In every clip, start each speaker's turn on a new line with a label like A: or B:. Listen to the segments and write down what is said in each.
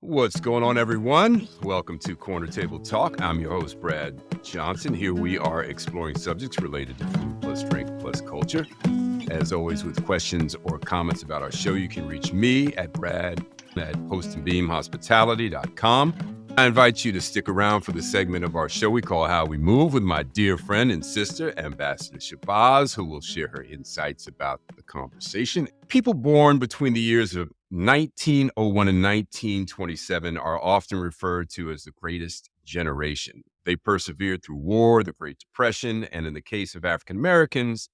A: What's going on, everyone? Welcome to Corner Table Talk. I'm your host, Brad Johnson. Here we are exploring subjects related to food plus drink plus culture. As always, with questions or comments about our show, you can reach me at brad@postandbeamhospitality.com. I invite you to stick around for the segment of our show we call How We Move with my dear friend and sister, Ambassador Shabazz, who will share her insights about the conversation. People born between the years of 1901 and 1927 are often referred to as the greatest generation. They persevered through war, the Great Depression, and in the case of African Americans,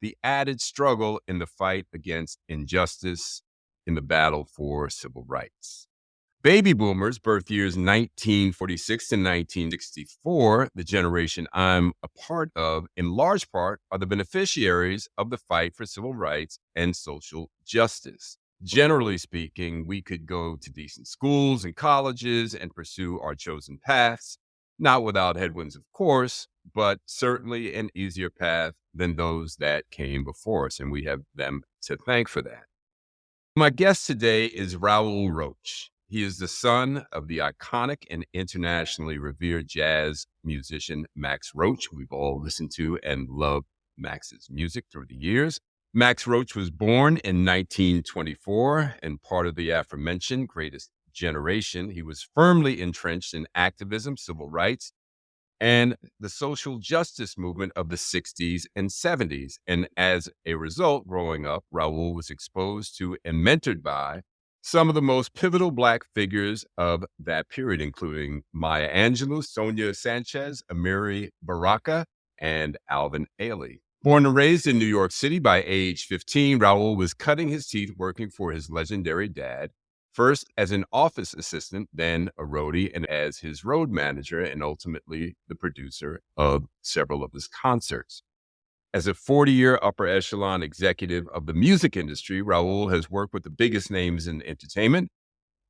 A: the added struggle in the fight against injustice in the battle for civil rights. Baby boomers, birth years 1946 to 1964, the generation I'm a part of, in large part, are the beneficiaries of the fight for civil rights and social justice. Generally speaking, we could go to decent schools and colleges and pursue our chosen paths, not without headwinds, of course, but certainly an easier path than those that came before us, and we have them to thank for that. My guest today is Raoul Roach. He is the son of the iconic and internationally revered jazz musician Max Roach. We've all listened to and loved Max's music through the years. Max Roach was born in 1924 and part of the aforementioned greatest generation. He was firmly entrenched in activism, civil rights, and the social justice movement of the 60s and 70s. And as a result, growing up, Raoul was exposed to and mentored by some of the most pivotal Black figures of that period, including Maya Angelou, Sonia Sanchez, Amiri Baraka, and Alvin Ailey. Born and raised in New York City, by age 15, Raoul was cutting his teeth working for his legendary dad, first as an office assistant, then a roadie, and as his road manager, and ultimately the producer of several of his concerts. As a 40-year upper echelon executive of the music industry, Raoul has worked with the biggest names in entertainment,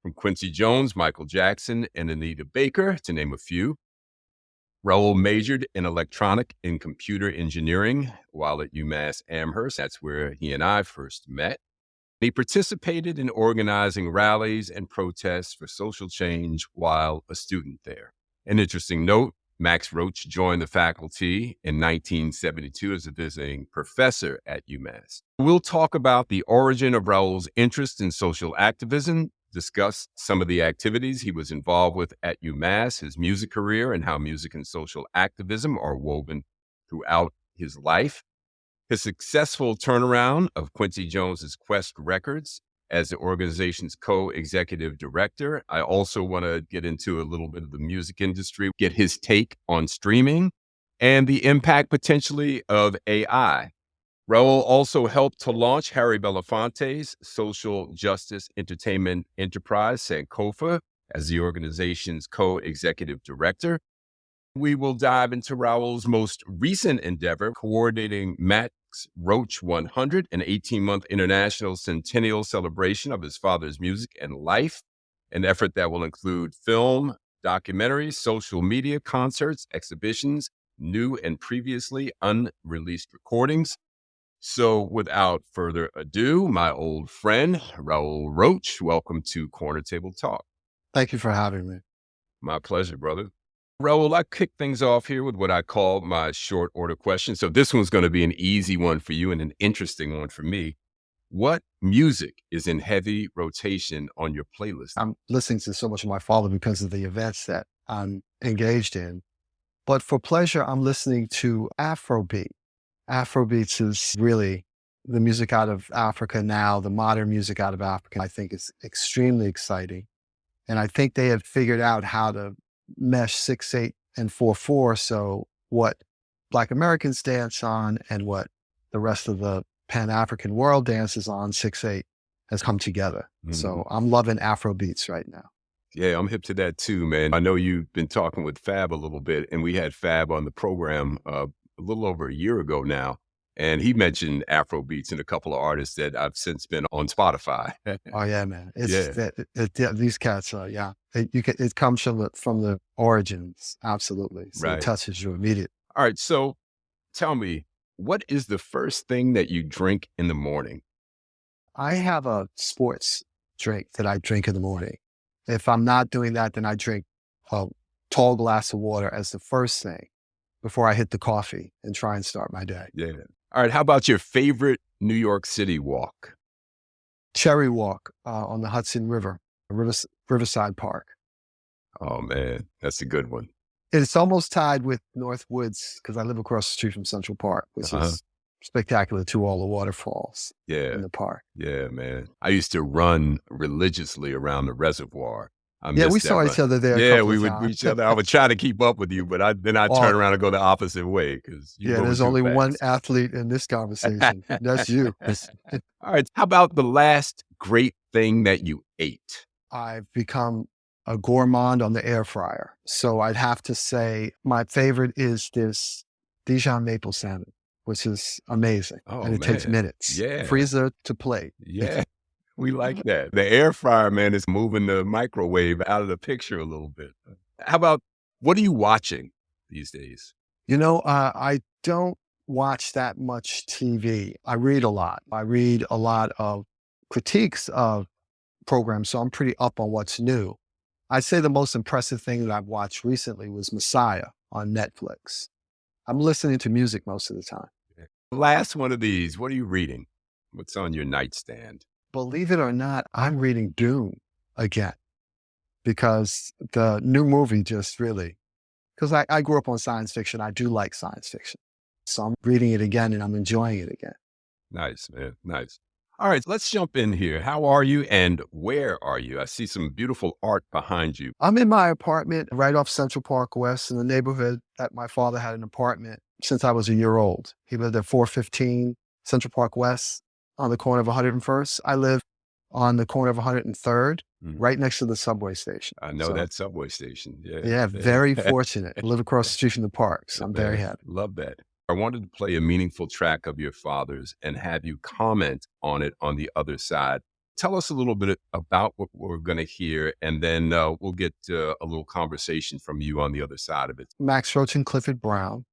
A: from Quincy Jones, Michael Jackson, and Anita Baker, to name a few. Raoul majored in electronic and computer engineering while at UMass Amherst. That's where he and I first met. He participated in organizing rallies and protests for social change while a student there. An interesting note, Max Roach joined the faculty in 1972 as a visiting professor at UMass. We'll talk about the origin of Raoul's interest in social activism, discuss some of the activities he was involved with at UMass, his music career, and how music and social activism are woven throughout his life. His successful turnaround of Quincy Jones's Quest Records as the organization's co-executive director. I also want to get into a little bit of the music industry, get his take on streaming and the impact potentially of AI. Raoul also helped to launch Harry Belafonte's social justice entertainment enterprise, Sankofa, as the organization's co-executive director. We will dive into Raoul's most recent endeavor, coordinating Max Roach 100, an 18-month international centennial celebration of his father's music and life, an effort that will include film, documentaries, social media, concerts, exhibitions, new and previously unreleased recordings. So without further ado, my old friend, Raoul Roach, welcome to Corner Table Talk.
B: Thank you for having me.
A: My pleasure, brother. Raoul, I kick things off here with what I call my short order question. So this one's going to be an easy one for you and an interesting one for me. What music is in heavy rotation on your playlist?
B: I'm listening to so much of my father because of the events that I'm engaged in. But for pleasure, I'm listening to Afrobeat. Afrobeats is really the music out of Africa now, the modern music out of Africa, I think is extremely exciting. And I think they have figured out how to mesh 6/8 and 4/4. So what Black Americans dance on and what the rest of the Pan-African world dances on 6/8 has come together.
A: Mhm.
B: So I'm loving Afrobeats right now.
A: Yeah, I'm hip to that too, man. I know you've been talking with Fab a little bit, and we had Fab on the program a little over a year ago now. And he mentioned Afrobeats and a couple of artists that I've since been on Spotify.
B: Oh yeah, man. It's
A: Yeah.
B: these cats are, yeah. It comes from the origins. Absolutely. So
A: Right.
B: it touches you immediately.
A: All right. So tell me, what is the first thing that you drink in the morning?
B: I have a sports drink that I drink in the morning. If I'm not doing that, then I drink a tall glass of water as the first thing before I hit the coffee and try and start my day.
A: Yeah. All right. How about your favorite New York City walk?
B: Cherry Walk on the Hudson River, Riverside Park.
A: Oh, man. That's a good one.
B: It's almost tied with North Woods because I live across the street from Central Park, which is spectacular to all the waterfalls in the park.
A: Yeah, man. I used to run religiously around the reservoir. I
B: Yeah, we
A: missed that
B: saw
A: run.
B: each other there a
A: Yeah,
B: couple
A: we
B: of
A: would
B: times.
A: each other. I would try to keep up with you, but then I'd turn around and go the opposite way because you
B: Yeah,
A: were
B: there's
A: too
B: only one
A: fast.
B: athlete in this conversation. That's you.
A: All right. How about the last great thing that you ate?
B: I've become a gourmand on the air fryer. So I'd have to say my favorite is this Dijon maple salmon, which is amazing.
A: Oh,
B: And it takes
A: man.
B: minutes.
A: Yeah.
B: Freezer to plate.
A: Yeah. We like that. The air fryer, man, is moving the microwave out of the picture a little bit. How about what are you watching these days?
B: I don't watch that much TV. I read a lot. I read a lot of critiques of programs, so I'm pretty up on what's new. I'd say the most impressive thing that I've watched recently was Messiah on Netflix. I'm listening to music most of the time.
A: Last one of these. What are you reading? What's on your nightstand?
B: Believe it or not, I'm reading Dune again because the new movie just really, because I grew up on science fiction. I do like science fiction. So I'm reading it again and I'm enjoying it again.
A: Nice, man. Nice. All right, let's jump in here. How are you and where are you? I see some beautiful art behind you.
B: I'm in my apartment right off Central Park West in the neighborhood that my father had an apartment since I was a year old. He lived at 415 Central Park West on the corner of 101st. I live on the corner of 103rd, right next to the subway station.
A: I know that subway station. Yeah.
B: Yeah, very fortunate. I live across the street from the park, so I'm very happy.
A: Love that. I wanted to play a meaningful track of your father's and have you comment on it on the other side. Tell us a little bit about what we're going to hear, and then we'll get a little conversation from you on the other side of it.
B: Max Roach and Clifford Brown,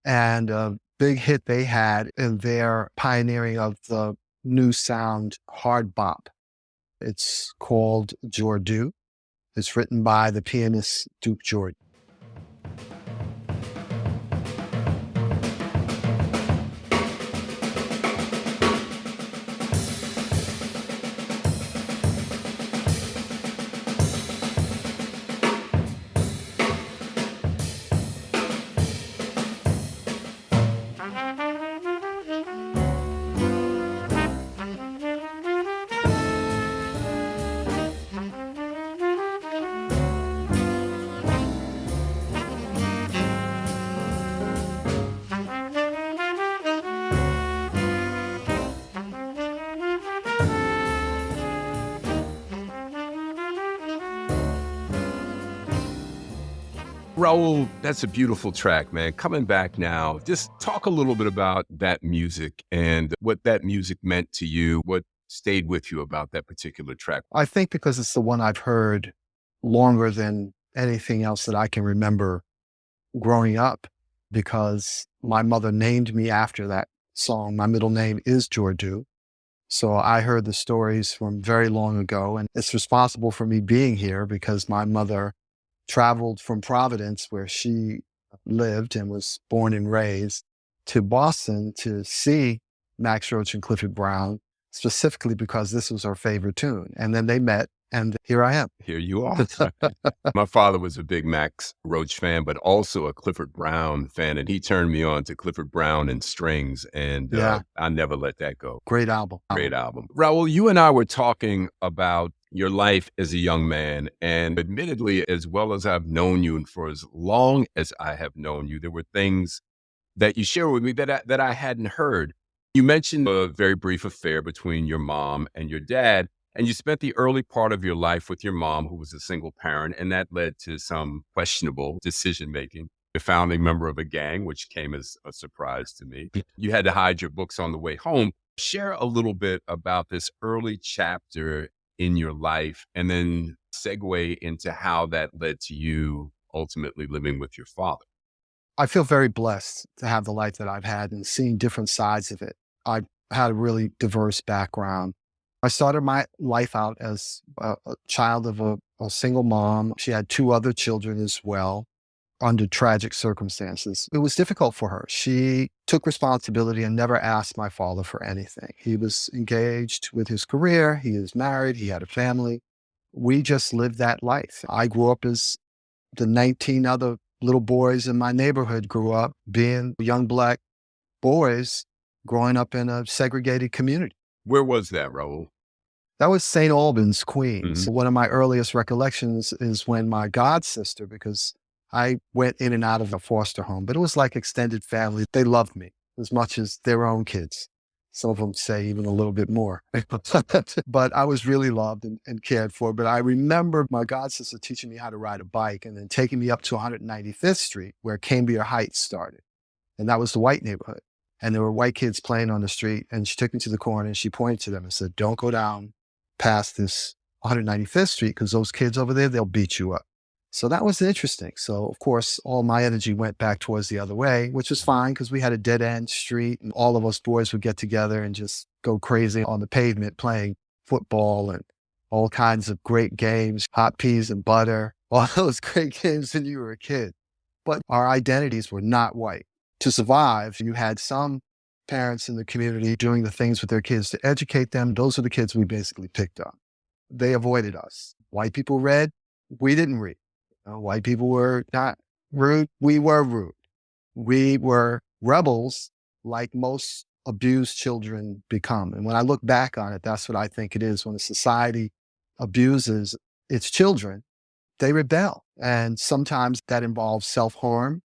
B: and a big hit they had in their pioneering of the new sound hard bop. It's called Jordu. It's written by the pianist Duke Jordan.
A: Raoul, that's a beautiful track, man. Coming back now, just talk a little bit about that music and what that music meant to you, what stayed with you about that particular track.
B: I think because it's the one I've heard longer than anything else that I can remember growing up, because my mother named me after that song. My middle name is Jordu. So I heard the stories from very long ago, and it's responsible for me being here because my mother traveled from Providence, where she lived and was born and raised, to Boston to see Max Roach and Clifford Brown, specifically because this was her favorite tune. And then they met, and here I am.
A: Here you are. My father was a big Max Roach fan, but also a Clifford Brown fan, and he turned me on to Clifford Brown and Strings, and I never let that go.
B: Great album.
A: Great album. Raoul, you and I were talking about your life as a young man, and admittedly, as well as I've known you and for as long as I have known you, there were things that you shared with me that I hadn't heard. You mentioned a very brief affair between your mom and your dad, and you spent the early part of your life with your mom, who was a single parent, and that led to some questionable decision-making. A founding member of a gang, which came as a surprise to me. You had to hide your books on the way home. Share a little bit about this early chapter in your life, and then segue into how that led to you ultimately living with your father.
B: I feel very blessed to have the life that I've had and seeing different sides of it. I've had a really diverse background. I started my life out as a child of a single mom. She had two other children as well under tragic circumstances. It was difficult for her. She took responsibility and never asked my father for anything. He was engaged with his career. He is married. He had a family. We just lived that life. I grew up as the 19 other little boys in my neighborhood grew up, being young Black boys growing up in a segregated community.
A: Where was that, Raoul?
B: That was St. Albans, Queens.
A: Mhm.
B: One of my earliest recollections is when my god sister, because I went in and out of a foster home, but it was like extended family. They loved me as much as their own kids. Some of them say even a little bit more. But I was really loved and cared for. But I remember my god sister teaching me how to ride a bike and then taking me up to 195th Street where Cambria Heights started. And that was the white neighborhood. And there were white kids playing on the street. And she took me to the corner and she pointed to them and said, "Don't go down past this 195th Street because those kids over there, they'll beat you up." So that was interesting. So of course, all my energy went back towards the other way, which was fine because we had a dead end street and all of us boys would get together and just go crazy on the pavement playing football and all kinds of great games, hot peas and butter, all those great games when you were a kid. But our identities were not white. To survive, you had some parents in the community doing the things with their kids to educate them. Those are the kids we basically picked on. They avoided us. White people read, we didn't read. White people were not rude, we were rude. We were rebels like most abused children become. And when I look back on it, that's what I think it is. When a society abuses its children, they rebel. And sometimes that involves self-harm.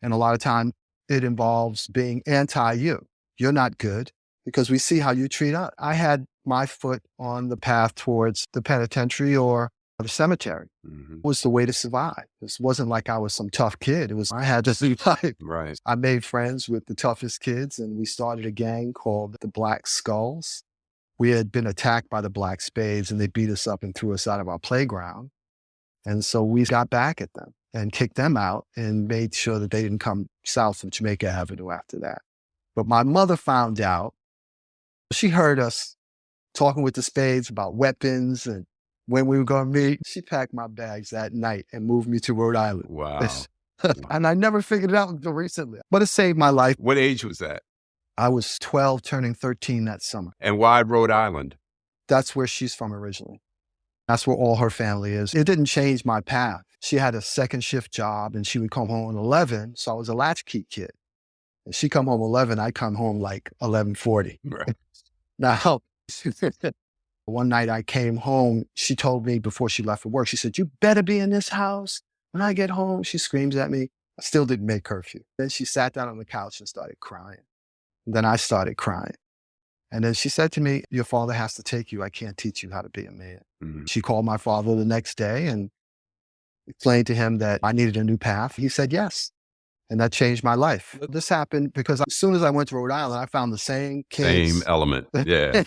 B: And a lot of times it involves being anti-you. You're not good because we see how you treat us. I had my foot on the path towards the penitentiary or the cemetery.
A: Mhm.
B: It was the way to survive. This wasn't like I was some tough kid. It was, I had to survive.
A: Right.
B: I made friends with the toughest kids and we started a gang called the Black Skulls. We had been attacked by the Black Spades and they beat us up and threw us out of our playground. And so we got back at them and kicked them out and made sure that they didn't come south of Jamaica Avenue after that. But my mother found out. She heard us talking with the Spades about weapons and when we were going to meet. She packed my bags that night and moved me to Rhode Island.
A: Wow.
B: And I never figured it out until recently. But it saved my life.
A: What age was that?
B: I was 12, turning 13 that summer.
A: And why Rhode Island?
B: That's where she's from originally. That's where all her family is. It didn't change my path. She had a second shift job and she would come home at 11. So I was a latchkey kid. And she come home 11, I come home like 11:40.
A: Right.
B: Now, one night I came home, she told me before she left for work, she said, "You better be in this house when I get home." She screams at me. I still didn't make curfew. Then she sat down on the couch and started crying. And then I started crying. And then she said to me, "Your father has to take you. I can't teach you how to be a man."
A: Mhm.
B: She called my father the next day and explained to him that I needed a new path. He said yes. And that changed my life. This happened because as soon as I went to Rhode Island, I found the same kids.
A: Same element. Yeah.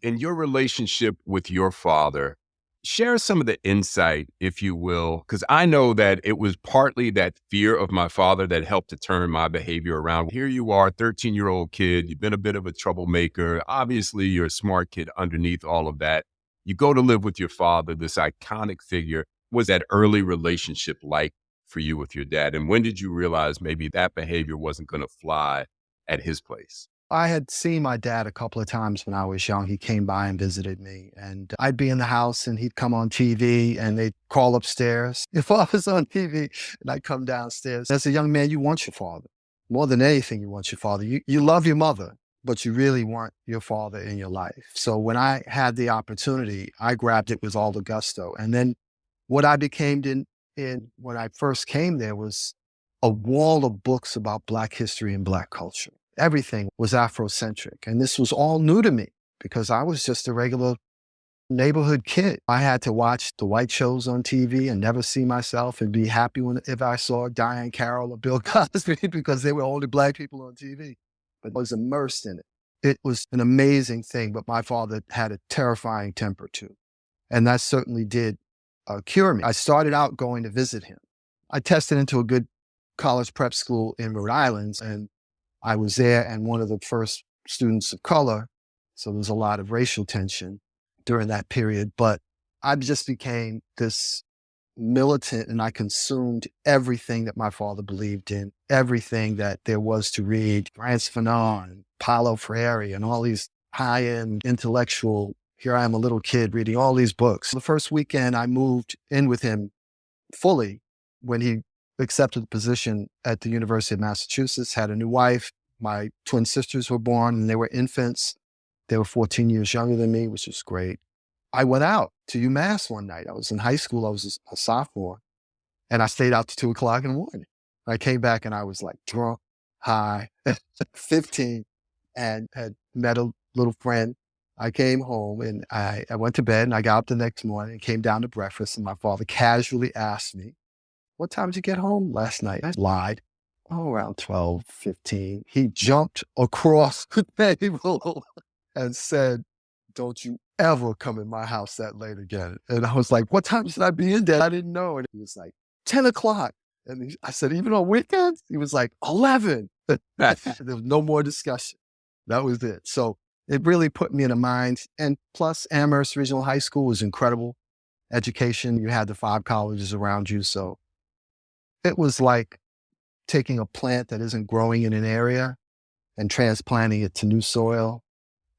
A: In your relationship with your father, share some of the insight, if you will, because I know that it was partly that fear of my father that helped to turn my behavior around. Here you are, 13-year-old kid. You've been a bit of a troublemaker. Obviously, you're a smart kid underneath all of that. You go to live with your father, this iconic figure. What was that early relationship like for you with your dad? And when did you realize maybe that behavior wasn't going to fly at his place?
B: I had seen my dad a couple of times when I was young. He came by and visited me and I'd be in the house and he'd come on TV and they'd call upstairs. If I was on TV and I'd come downstairs, as a young man, you want your father. More than anything, you want your father. You love your mother, but you really want your father in your life. So when I had the opportunity, I grabbed it with all the gusto. And then what I became in when I first came there was a wall of books about Black history and Black culture. Everything was Afrocentric. And this was all new to me because I was just a regular neighborhood kid. I had to watch the white shows on TV and never see myself and be happy if I saw Diane Carroll or Bill Cosby because they were only Black people on TV. But I was immersed in it. It was an amazing thing, but my father had a terrifying temper too. And that certainly did cure me. I started out going to visit him. I tested into a good college prep school in Rhode Island, and I was there and one of the first students of color, so there was a lot of racial tension. during that period, but I just became this militant and I consumed everything that my father believed in, everything that there was to read, Frantz Fanon, Paulo Freire, and all these high-end intellectual, here I am a little kid reading all these books. The first weekend I moved in with him fully when he accepted the position at the University of Massachusetts, had a new wife. My twin sisters were born and they were infants. They were 14 years younger than me, which was great. I went out to UMass one night. I was in high school. I was a sophomore and I stayed out to 2:00 in the morning. I came back and I was like drunk, high, 15, and had met a little friend. I came home and I went to bed and I got up the next morning and came down to breakfast and my father casually asked me, "What time did you get home last night?" I lied. "Oh, around 12, 15. He jumped across the table and said, "Don't you ever come in my house that late again." And I was like, "What time should I be in there?" I didn't know. And he was like, 10:00. And I said, "Even on weekends?" He was like, 11. There was no more discussion. That was it. So it really put me in a mind. And plus, Amherst Regional High School was incredible education. You had the 5 colleges around you. So it was like taking a plant that isn't growing in an area and transplanting it to new soil,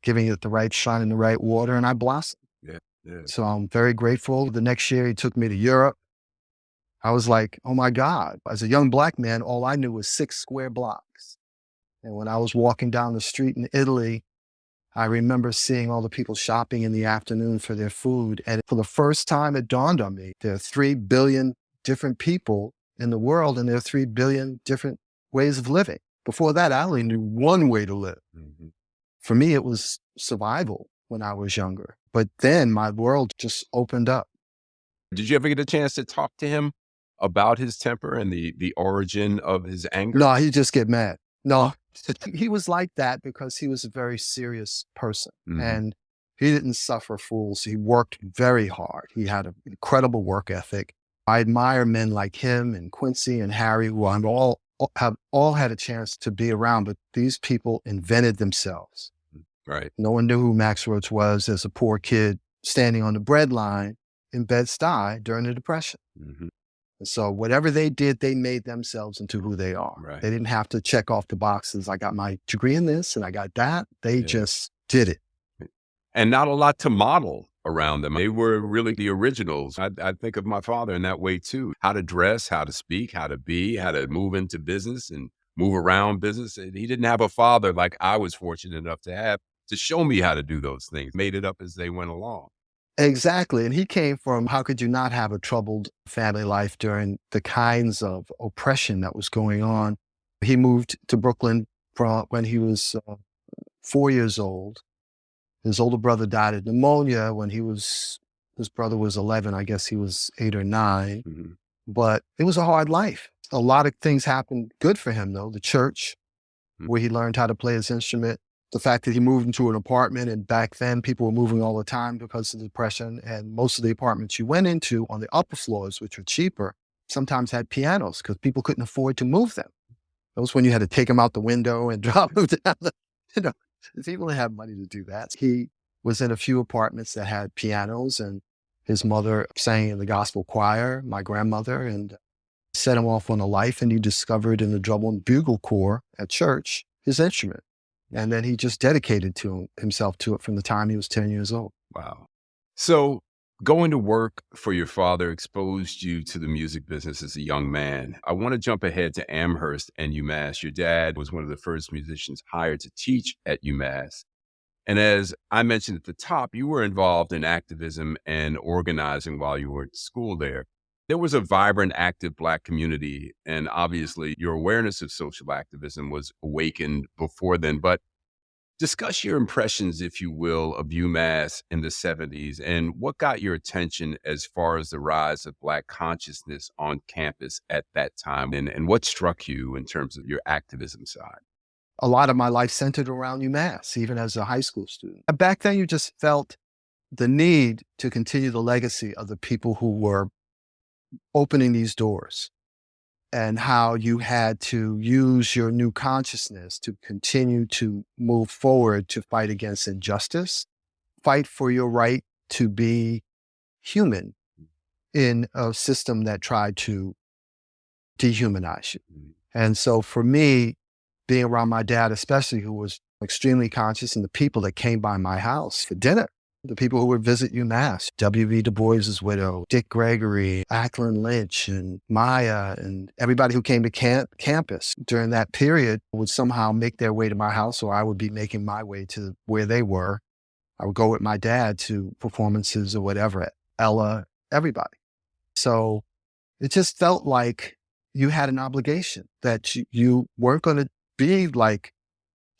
B: giving it the right sun and the right water, and I blossomed.
A: Yeah, yeah.
B: So I'm very grateful. The next year he took me to Europe. I was like, oh my God. As a young Black man, all I knew was 6 square blocks. And when I was walking down the street in Italy, I remember seeing all the people shopping in the afternoon for their food. And for the first time, it dawned on me, there are 3 billion different people in the world, and there are 3 billion different ways of living. Before that, I only knew one way to live.
A: Mm-hmm.
B: For me, it was survival when I was younger. But then my world just opened up.
A: Did you ever get a chance to talk to him about his temper and the origin of his anger?
B: No, he'd just get mad. No, he was like that because he was a very serious person.
A: Mhm.
B: And he didn't suffer fools. He worked very hard. He had an incredible work ethic. I admire men like him and Quincy and Harry, who have all had a chance to be around, but these people invented themselves.
A: Right.
B: No one knew who Max Roach was as a poor kid standing on the bread line in Bed-Stuy during the Depression.
A: Mhm.
B: And so whatever they did, they made themselves into who they are.
A: Right.
B: They didn't have to check off the boxes. I got my degree in this and I got that. They
A: Yeah.
B: just did it.
A: And not a lot to model around them. They were really the originals. I think of my father in that way too. How to dress, how to speak, how to be, how to move into business and move around business. And he didn't have a father like I was fortunate enough to have to show me how to do those things. Made it up as they went along.
B: Exactly. And he came from, how could you not have a troubled family life during the kinds of oppression that was going on? He moved to Brooklyn when he was 4 years old. His older brother died of pneumonia when his brother was 11. I guess he was 8 or 9.
A: Mhm.
B: But it was a hard life. A lot of things happened good for him, though. The church,
A: Mhm.
B: where he learned how to play his instrument. The fact that he moved into an apartment, and back then people were moving all the time because of the Depression. And most of the apartments you went into on the upper floors, which were cheaper, sometimes had pianos because people couldn't afford to move them. That was when you had to take them out the window and drop them down. People didn't have money to do that. He was in a few apartments that had pianos, and his mother sang in the gospel choir, my grandmother, and set him off on a life. And he discovered in the drum and bugle corps at church his instrument. And then he just dedicated himself to it from the time he was 10 years old.
A: Wow. So going to work for your father exposed you to the music business as a young man. I want to jump ahead to Amherst and UMass. Your dad was one of the first musicians hired to teach at UMass. And as I mentioned at the top, you were involved in activism and organizing while you were at school there. There was a vibrant, active Black community, and obviously your awareness of social activism was awakened before then. But discuss your impressions, if you will, of UMass in the 70s and what got your attention as far as the rise of Black consciousness on campus at that time, and what struck you in terms of your activism side.
B: A lot of my life centered around UMass, even as a high school student. Back then, you just felt the need to continue the legacy of the people who were opening these doors, and how you had to use your new consciousness to continue to move forward to fight against injustice, fight for your right to be human in a system that tried to dehumanize you. And so for me, being around my dad, especially, who was extremely conscious, and the people that came by my house for dinner, the people who would visit UMass, W.B. Du Bois's widow, Dick Gregory, Ackland Lynch, and Maya, and everybody who came to campus during that period would somehow make their way to my house, or I would be making my way to where they were. I would go with my dad to performances or whatever, Ella, everybody. So it just felt like you had an obligation, that you weren't going to be like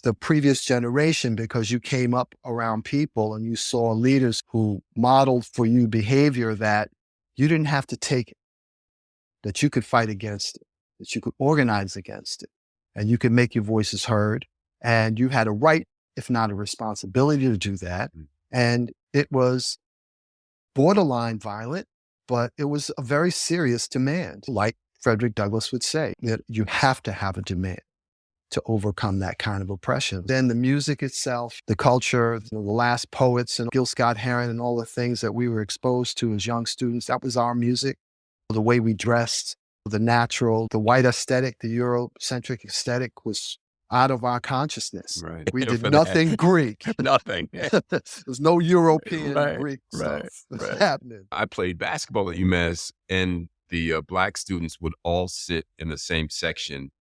B: the previous generation because you came up around people and you saw leaders who modeled for you behavior that you didn't have to take it, that you could fight against it, that you could organize against it, and you could make your voices heard. And you had a right, if not a responsibility, to do that. And it was borderline violent, but it was a very serious demand. Like Frederick Douglass would say, that you have to have a demand to overcome that kind of oppression. Then the music itself, the culture, the last poets and Gil Scott-Heron and all the things that we were exposed to as young students, that was our music. The way we dressed, the natural, the white aesthetic, the Eurocentric aesthetic was out of our consciousness.
A: Right.
B: We did nothing Greek.
A: Nothing.
B: There's no European
A: Right,
B: Greek
A: right,
B: stuff that's
A: right.
B: happening.
A: I played basketball at UMass, and the Black students would all sit in the same section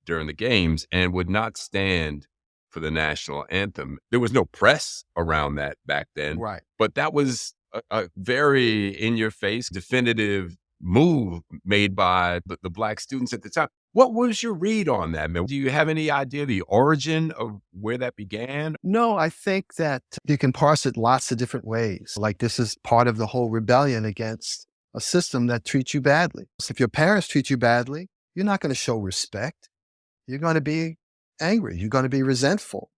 A: during the games and would not stand for the national anthem. There was no press around that back then.
B: Right.
A: But that was a very in-your-face, definitive move made by the Black students at the time. What was your read on that, man? Do you have any idea the origin of where that began?
B: No, I think that you can parse it lots of different ways. Like, this is part of the whole rebellion against a system that treats you badly. So if your parents treat you badly, you're not going to show respect. You're going to be angry. You're going to be resentful.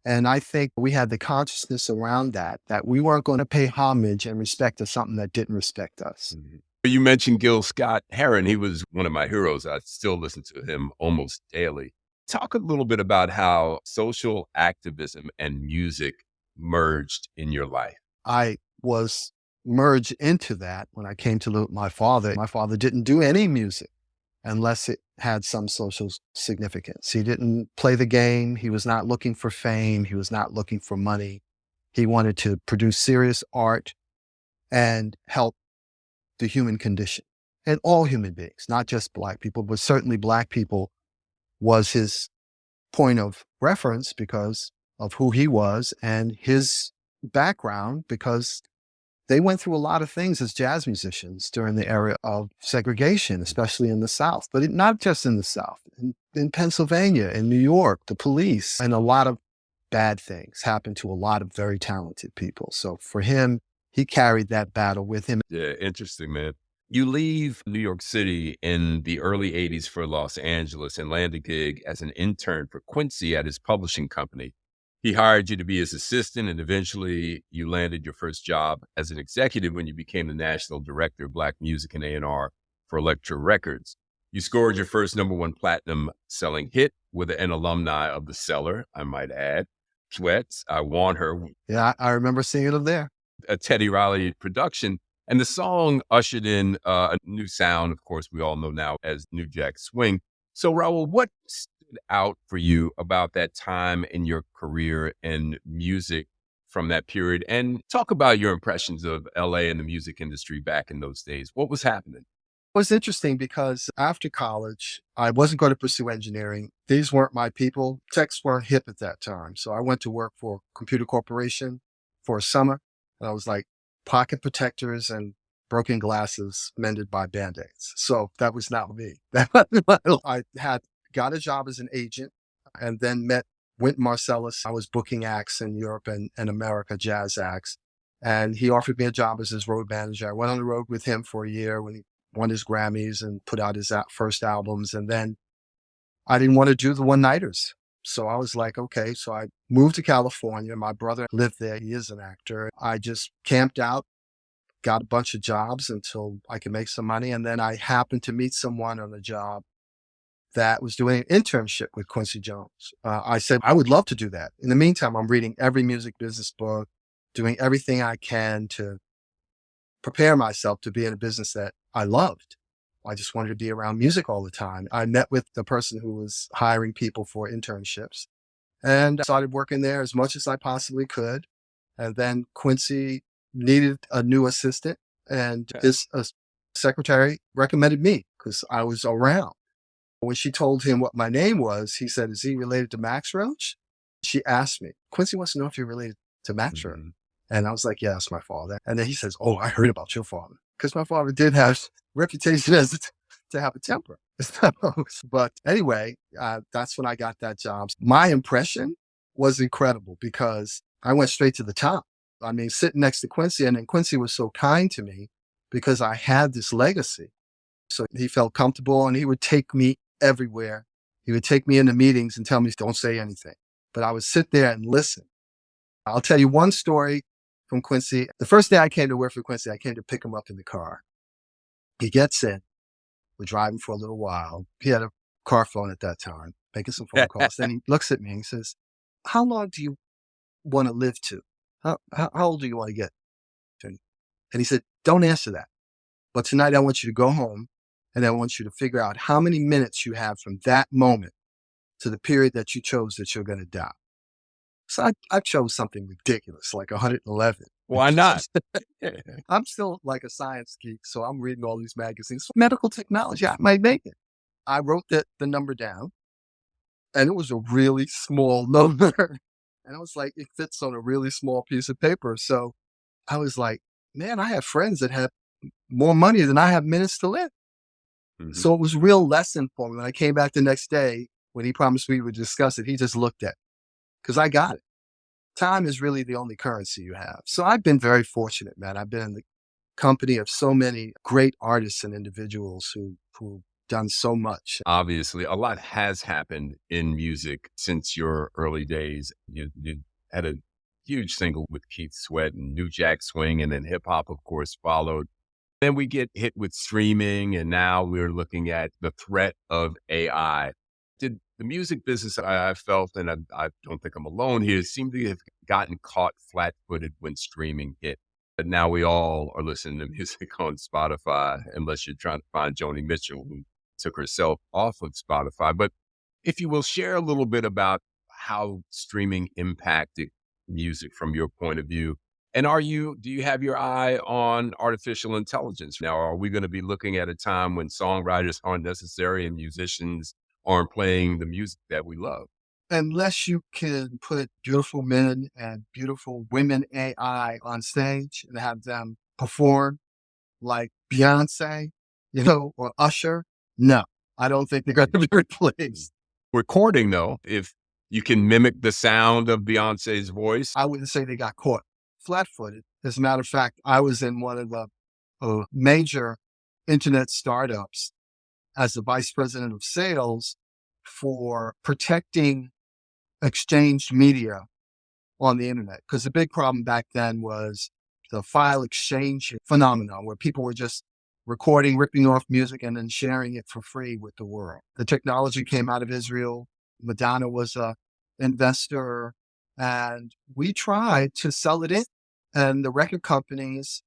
B: And I think we had the consciousness around that we weren't going to pay homage and respect to something that didn't respect us.
A: Mm-hmm. You mentioned Gil Scott-Heron. He was one of my heroes. I still listen to him almost daily. Talk a little bit about how social activism and music merged in your life.
B: I was merged into that when I came to my father. My father didn't do any music unless it had some social significance. He didn't play the game. He was not looking for fame. He was not looking for money. He wanted to produce serious art and help the human condition and all human beings, not just Black people, but certainly Black people was his point of reference because of who he was and his background, because they went through a lot of things as jazz musicians during the era of segregation, especially in the South, but not just in the South, in Pennsylvania, in New York, the police, and a lot of bad things happened to a lot of very talented people. So for him, he carried that battle with him.
A: Yeah, interesting, man. You leave New York City in the early 80s for Los Angeles and land a gig as an intern for Quincy at his publishing company. He hired you to be his assistant, and eventually you landed your first job as an executive when you became the national director of Black music and A&R for Elektra Records. You scored your first #1 platinum selling hit with an alumni of the Cellar, I might add, Sweats, I Want Her.
B: Yeah, I remember seeing him there.
A: A Teddy Riley production. And the song ushered in a new sound, of course, we all know now as New Jack Swing. So, Raoul, what stood out for you about that time in your career and music from that period? And talk about your impressions of LA and the music industry back in those days. What was happening?
B: It was interesting because after college, I wasn't going to pursue engineering. These weren't my people. Techs weren't hip at that time. So I went to work for Computer Corporation for a summer. And I was like, pocket protectors and broken glasses mended by Band-Aids. So that was not me. I got a job as an agent and then met Wynton Marsalis. I was booking acts in Europe and America, jazz acts. And he offered me a job as his road manager. I went on the road with him for a year when he won his Grammys and put out his first albums. And then I didn't want to do the one-nighters. So I was like, okay. So I moved to California. My brother lived there. He is an actor. I just camped out, got a bunch of jobs until I could make some money. And then I happened to meet someone on a job that was doing an internship with Quincy Jones. I said, I would love to do that. In the meantime, I'm reading every music business book, doing everything I can to prepare myself to be in a business that I loved. I just wanted to be around music all the time. I met with the person who was hiring people for internships and started working there as much as I possibly could. And then Quincy needed a new assistant, and his secretary recommended me because I was around. When she told him what my name was, he said, "Is he related to Max Roach?" She asked me, "Quincy wants to know if you're related to Max Roach."
A: Mhm.
B: And I was like, "Yeah, that's my father." And then he says, "Oh, I heard about your father." Because my father did have reputation as to have a temper. But anyway, that's when I got that job. My impression was incredible because I went straight to the top. I mean, sitting next to Quincy, and then Quincy was so kind to me because I had this legacy. So he felt comfortable and he would take me everywhere. He would take me into meetings and tell me, "Don't say anything." But I would sit there and listen. I'll tell you one story from Quincy. The first day I came to work for Quincy, I came to pick him up in the car. He gets in. We're driving for a little while. He had a car phone at that time, making some phone calls. Then he looks at me and he says, "How long do you want to live to? How old do you want to get to?" And he said, "Don't answer that. But tonight I want you to go home and I want you to figure out how many minutes you have from that moment to the period that you chose that you're going to die." So I chose something ridiculous, like 111.
A: Why not?
B: I'm still like a science geek, so I'm reading all these magazines. Medical technology, I might make it. I wrote the number down, and it was a really small number. And I was like, it fits on a really small piece of paper. So I was like, man, I have friends that have more money than I have minutes to live.
A: Mhm.
B: So it was a real lesson for me. When I came back the next day, when he promised we would discuss it, he just looked at it because I got it. Time is really the only currency you have. So I've been very fortunate, man. I've been in the company of so many great artists and individuals who've done so much.
A: Obviously, a lot has happened in music since your early days. You had a huge single with Keith Sweat and New Jack Swing, and then hip hop, of course, followed. Then we get hit with streaming, and now we're looking at the threat of AI. Did the music business, I felt, and I don't think I'm alone here, seem to have gotten caught flat footed when streaming hit? But now we all are listening to music on Spotify, unless you're trying to find Joni Mitchell, who took herself off of Spotify. But if you will share a little bit about how streaming impacted music from your point of view. And do you have your eye on artificial intelligence? Now, are we going to be looking at a time when songwriters aren't necessary and musicians aren't playing the music that we love?
B: Unless you can put beautiful men and beautiful women AI on stage and have them perform like Beyonce, or Usher, no, I don't think they're going to be replaced.
A: Recording, though, if you can mimic the sound of Beyonce's voice.
B: I wouldn't say they got caught flat-footed. As a matter of fact, I was in one of the major internet startups as the vice president of sales for protecting exchanged media on the internet. Because the big problem back then was the file exchange phenomenon where people were just recording, ripping off music and then sharing it for free with the world. The technology came out of Israel. Madonna was a investor and we tried to sell it in. And the record companies,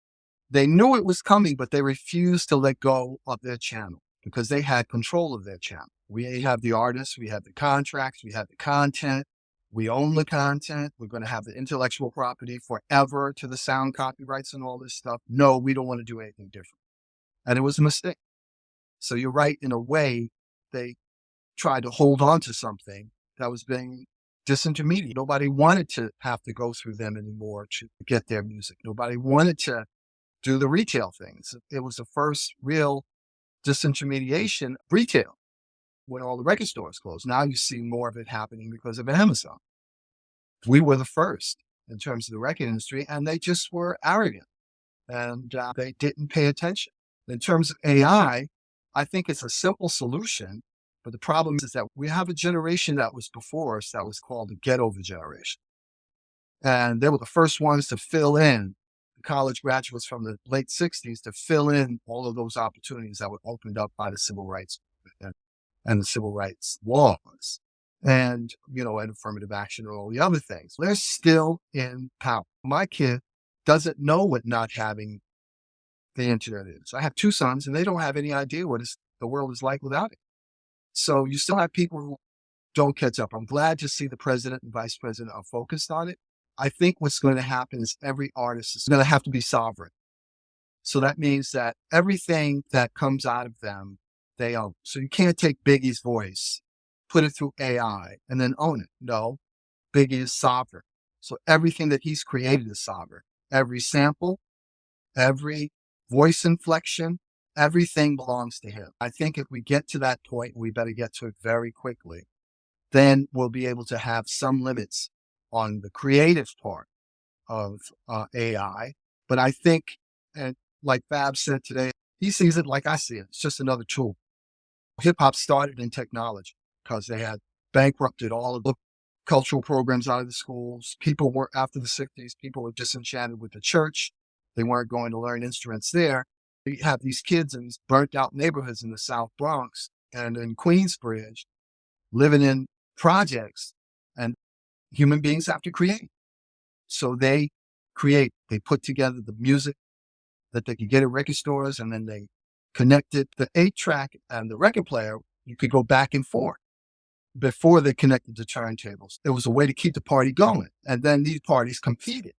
B: they knew it was coming, but they refused to let go of their channel because they had control of their channel. We have the artists, we have the contracts, we have the content. We own the content. We're going to have the intellectual property forever to the sound copyrights and all this stuff. No, we don't want to do anything different. And it was a mistake. So you're right. In a way, they tried to hold on to something that was being disintermediated. Nobody wanted to have to go through them anymore to get their music. Nobody wanted to do the retail things. It was the first real disintermediation of retail when all the record stores closed. Now you see more of it happening because of Amazon. We were the first in terms of the record industry, and they just were arrogant and they didn't pay attention. In terms of AI, I think it's a simple solution, but the problem is that we have a generation that was before us that was called the get over generation. And they were the first ones to fill in the college graduates from the late 60s to fill in all of those opportunities that were opened up by the civil rights movement and the civil rights laws. and, and affirmative action and all the other things. They're still in power. My kid doesn't know what not having the internet is. I have two sons and they don't have any idea what the world is like without it. So you still have people who don't catch up. I'm glad to see the president and vice president are focused on it. I think what's going to happen is every artist is going to have to be sovereign. So that means that everything that comes out of them, they own. So you can't take Biggie's voice, put it through AI, and then own it. No, Biggie is sovereign. So everything that he's created is sovereign. Every sample, every voice inflection, everything belongs to him. I think if we get to that point, we better get to it very quickly. Then we'll be able to have some limits on the creative part of AI. But I think, and like Fab said today, he sees it like I see it. It's just another tool. Hip hop started in technology because they had bankrupted all of the cultural programs out of the schools. People were, after the 60s, people were disenchanted with the church. They weren't going to learn instruments there. You have these kids in these burnt out neighborhoods in the South Bronx and in Queensbridge living in projects, and human beings have to create. So they create, they put together the music that they could get at record stores, and then they connected the 8-track and the record player. You could go back and forth before they connected the turntables. It was a way to keep the party going. And then these parties competed.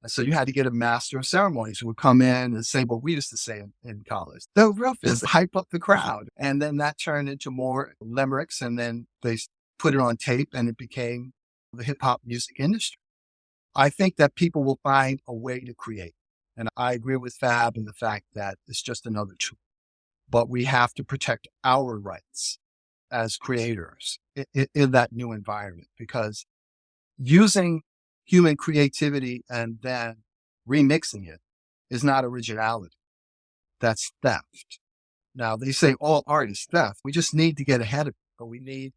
B: And so you had to get a master of ceremonies who would come in and say what we used to say in college. The rough is hype up the crowd. And then that turned into more limericks, and then they put it on tape and it became the hip hop music industry. I think that people will find a way to create. And I agree with Fab in the fact that it's just another tool. But we have to protect our rights as creators in that new environment, because using human creativity and then remixing it is not originality. That's theft. Now, they say all art is theft. We just need to get ahead of it, but we need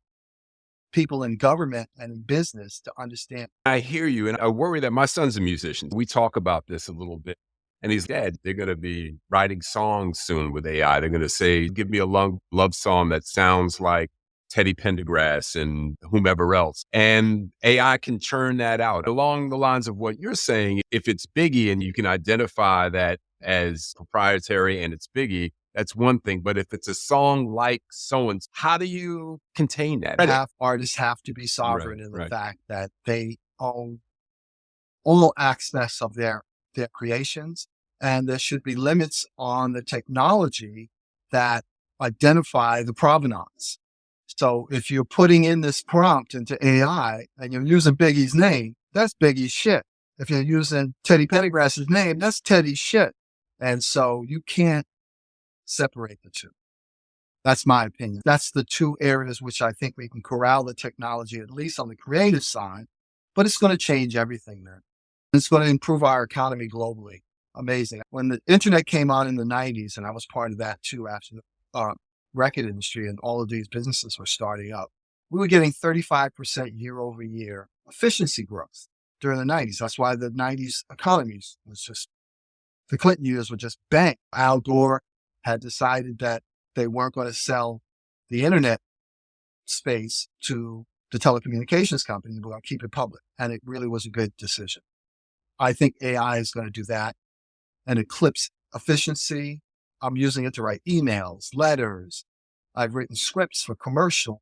B: people in government and in business to understand.
A: I hear you. And I worry that my son's a musician. We talk about this a little bit. And he's dead. They're going to be writing songs soon with AI. They're going to say, give me a love song that sounds like Teddy Pendergrass and whomever else. And AI can churn that out. Along the lines of what you're saying, if it's Biggie and you can identify that as proprietary and it's Biggie, that's one thing. But if it's a song like so-and-so, how do you contain that?
B: Artists have to be sovereign in the fact that they own all aspects of their creations, and there should be limits on the technology that identify the provenance. So if you're putting in this prompt into AI and you're using Biggie's name, that's Biggie's shit. If you're using Teddy Pendergrass's name, that's Teddy's shit. And so you can't separate the two. That's my opinion. That's the two areas which I think we can corral the technology, at least on the creative side, but it's going to change everything there. It's going to improve our economy globally. Amazing. When the internet came on in the 90s, and I was part of that too, after the record industry and all of these businesses were starting up, we were getting 35% year over year efficiency growth during the 90s. That's why the 90s economies was just, the Clinton years were just bang. Al Gore had decided that they weren't going to sell the internet space to the telecommunications company, they were going to keep it public. And it really was a good decision. I think AI is going to do that and eclipse efficiency. I'm using it to write emails, letters. I've written scripts for commercials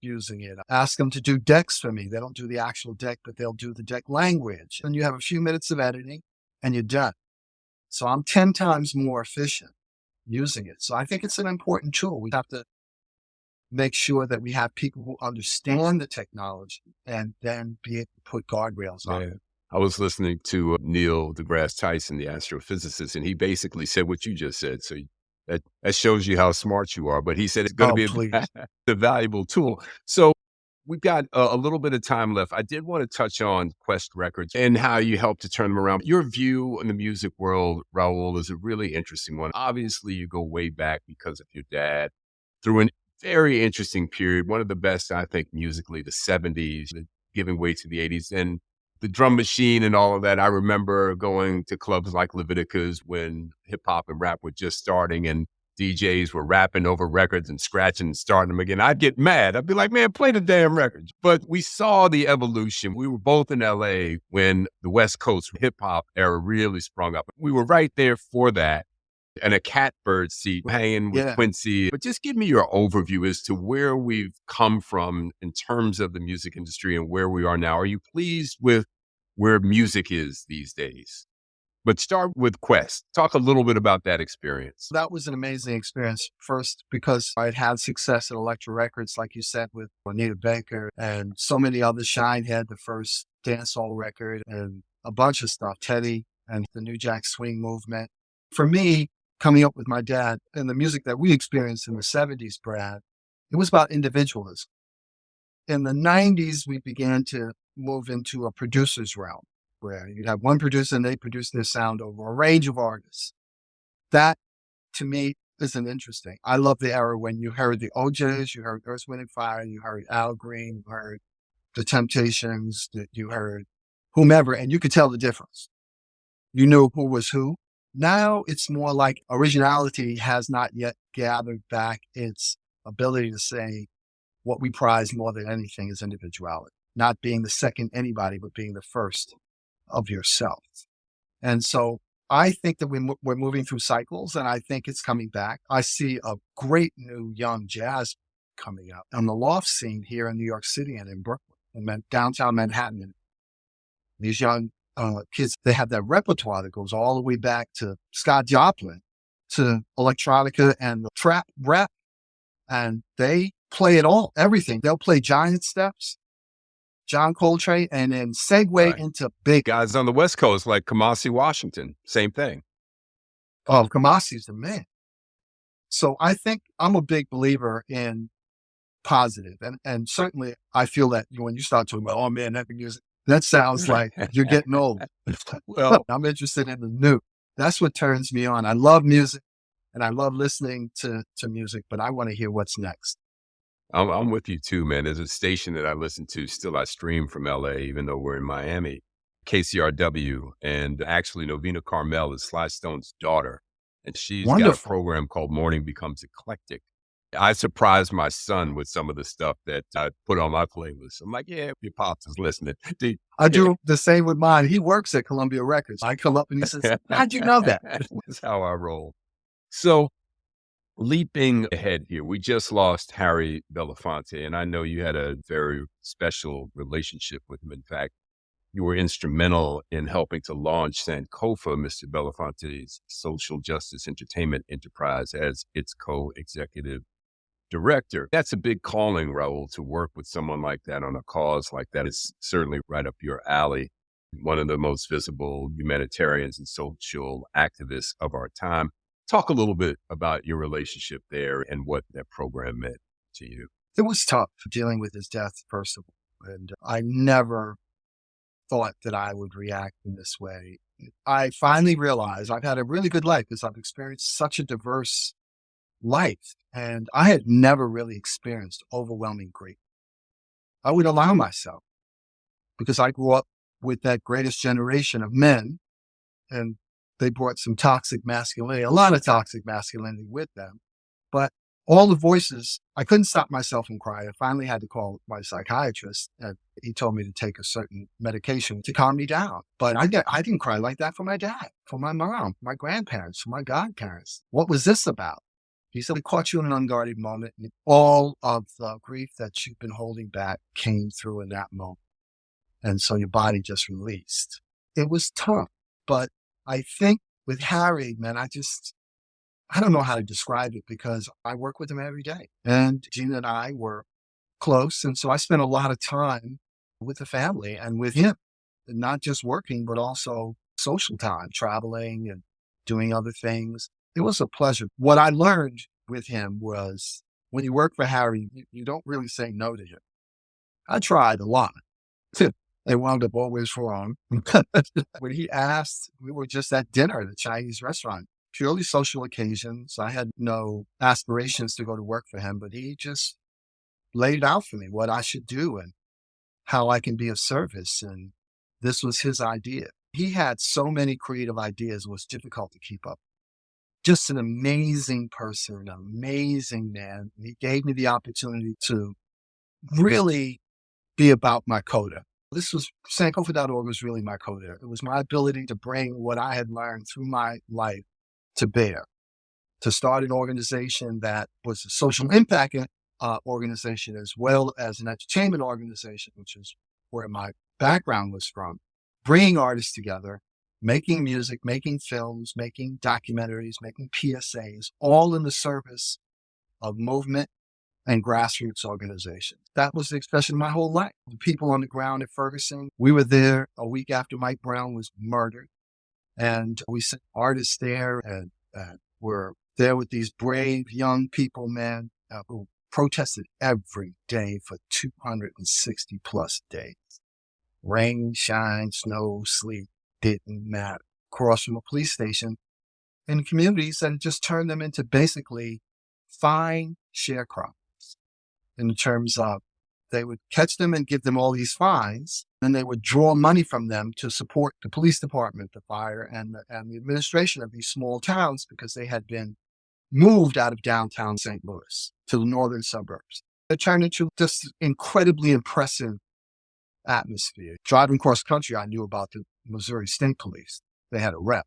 B: using it. I ask them to do decks for me. They don't do the actual deck, but they'll do the deck language. And you have a few minutes of editing and you're done. So I'm 10 times more efficient using it. So I think it's an important tool. We have to make sure that we have people who understand the technology and then be able to put guardrails on it.
A: I was listening to Neil deGrasse Tyson, the astrophysicist, and he basically said what you just said. So that shows you how smart you are. But he said it's going to be a valuable tool. So we've got a little bit of time left. I did want to touch on Quest Records and how you helped to turn them around. Your view in the music world, Raoul, is a really interesting one. Obviously, you go way back because of your dad through an very interesting period. One of the best, I think, musically, the 70s, giving way to the 80s. And the drum machine and all of that. I remember going to clubs like Leviticus when hip hop and rap were just starting, and DJs were rapping over records and scratching and starting them again. I'd get mad. I'd be like, man, play the damn records. But we saw the evolution. We were both in LA when the West Coast hip hop era really sprung up. We were right there for that, and a catbird seat hanging with Quincy. But just give me your overview as to where we've come from in terms of the music industry and where we are now. Are you pleased with where music is these days? But start with Quest. Talk a little bit about that experience.
B: That was an amazing experience. First, because I had success at Elektra Records, like you said, with Anita Baker and so many others. Shine had the first dancehall record and a bunch of stuff, Teddy and the New Jack Swing movement. For me, coming up with my dad and the music that we experienced in the 70s, Brad, it was about individualism. In the 90s, we began to move into a producer's realm, where you'd have one producer and they produce their sound over a range of artists. That, to me, isn't interesting. I love the era when you heard the OJs, you heard Earth, Wind & Fire, you heard Al Green, you heard the Temptations, you heard whomever, and you could tell the difference. You knew who was who. Now it's more like originality has not yet gathered back its ability to say what we prize more than anything is individuality. Not being the second anybody, but being the first of yourself. And so I think that we're moving through cycles, and I think it's coming back. I see a great new young jazz coming up on the loft scene here in New York City and in Brooklyn and downtown Manhattan. These young kids, they have that repertoire that goes all the way back to Scott Joplin, to electronica and trap rap, and they play it all, everything. They'll play giant steps, John Coltrane, and then segue into big
A: guys on the West Coast like Kamasi Washington. Same thing.
B: Oh, Kamasi's the man. So I think I'm a big believer in positive. And certainly I feel that when you start talking about, oh man, that music, that sounds like you're getting old. Well, I'm interested in the new. That's what turns me on. I love music and I love listening to music, but I want to hear what's next.
A: I'm with you too, man. There's a station that I listen to, still I stream from LA, even though we're in Miami, KCRW. And actually Novena Carmel is Sly Stone's daughter. And she's got a program called Morning Becomes Eclectic. I surprised my son with some of the stuff that I put on my playlist. I'm like, yeah, your pops is listening.
B: I do the same with mine. He works at Columbia Records. I come up and he says, how'd you know that?
A: That's how I roll. So leaping ahead here, we just lost Harry Belafonte, and I know you had a very special relationship with him. In fact, you were instrumental in helping to launch Sankofa, Mr. Belafonte's social justice entertainment enterprise, as its co-executive director. That's a big calling, Raoul, to work with someone like that on a cause like that. Is certainly right up your alley. One of the most visible humanitarians and social activists of our time. Talk a little bit about your relationship there and what that program meant to you.
B: It was tough dealing with his death, first of all. And I never thought that I would react in this way. I finally realized I've had a really good life because I've experienced such a diverse life. And I had never really experienced overwhelming grief. I would allow myself because I grew up with that greatest generation of men, and they brought some toxic masculinity, a lot of toxic masculinity with them. But all the voices, I couldn't stop myself from crying. I finally had to call my psychiatrist, and he told me to take a certain medication to calm me down. But I didn't cry like that for my dad, for my mom, my grandparents, for my godparents. What was this about? He said, we caught you in an unguarded moment, and all of the grief that you've been holding back came through in that moment. And so your body just released. It was tough, but I think with Harry, man, I don't know how to describe it because I work with him every day. And Gina and I were close. And so I spent a lot of time with the family and with him, and not just working, but also social time, traveling and doing other things. It was a pleasure. What I learned with him was when you work for Harry, you don't really say no to him. I tried a lot. They wound up always wrong. When he asked, we were just at dinner at a Chinese restaurant, purely social occasions. I had no aspirations to go to work for him, but he just laid out for me what I should do and how I can be of service. And this was his idea. He had so many creative ideas, it was difficult to keep up. just an amazing person, an amazing man. He gave me the opportunity to really be about my coda. This was Sankofa.org was really my coda. It was my ability to bring what I had learned through my life to bear, to start an organization that was a social impact organization as well as an entertainment organization, which is where my background was from, bringing artists together, making music, making films, making documentaries, making PSAs, all in the service of movement and grassroots organizations. That was the expression of my whole life. The people on the ground at Ferguson, we were there a week after Mike Brown was murdered, and we sent artists there and were there with these brave young people, man, who protested every day for 260 plus days. Rain, shine, snow, sleet, didn't matter. Across from a police station in communities that had just turned them into basically fine sharecroppers in terms of they would catch them and give them all these fines, and they would draw money from them to support the police department, the fire, and the administration of these small towns because they had been moved out of downtown St. Louis to the northern suburbs. It turned into this incredibly impressive atmosphere. Driving cross country, I knew about the Missouri State Police. They had a rep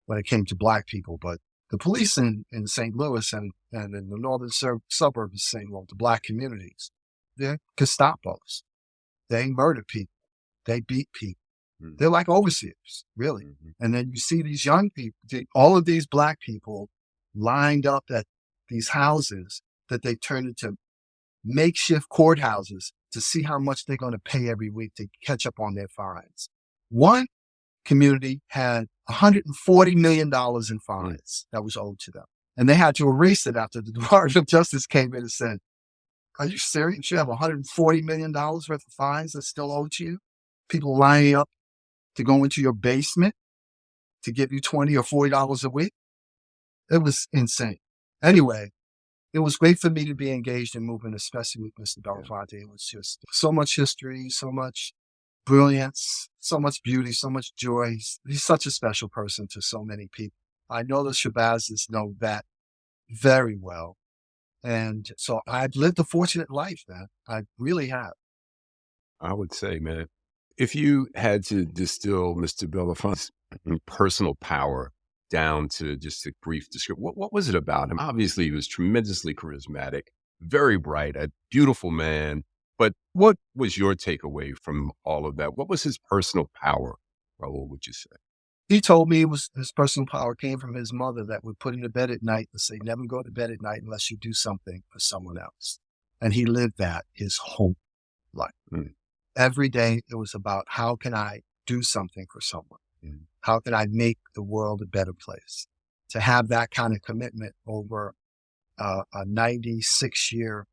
B: when it came to Black people, but the police in St. Louis and in the northern suburbs of St. Louis, the Black communities, they're Gestapos. They murder people. They beat people. Mm-hmm. They're like overseers, really. Mm-hmm. And then you see these young people, all of these Black people lined up at these houses that they turn into makeshift courthouses to see how much they're going to pay every week to catch up on their fines. One community had $140 million in fines that was owed to them. And they had to erase it after the Department of Justice came in and said, are you serious? You have $140 million worth of fines that's still owed to you? People lining up to go into your basement to give you $20 or $40 a week? It was insane. Anyway, it was great for me to be engaged in movement, especially with Mr. Belafonte. It was just so much history, so much brilliance, so much beauty, so much joy. He's such a special person to so many people. I know the Shabazz know that very well. And so I've lived a fortunate life, man. I really have.
A: I would say, man, if you had to distill Mr. Belafonte's personal power down to just a brief description, what was it about him? Obviously, he was tremendously charismatic, very bright, a beautiful man. But what was your takeaway from all of that? What was his personal power, Raoul, would you say?
B: He told me his personal power came from his mother that would put him to bed at night and say, never go to bed at night unless you do something for someone else. And he lived that his whole life. Mm. Every day it was about how can I do something for someone? Mm. How can I make the world a better place? To have that kind of commitment over a 96-year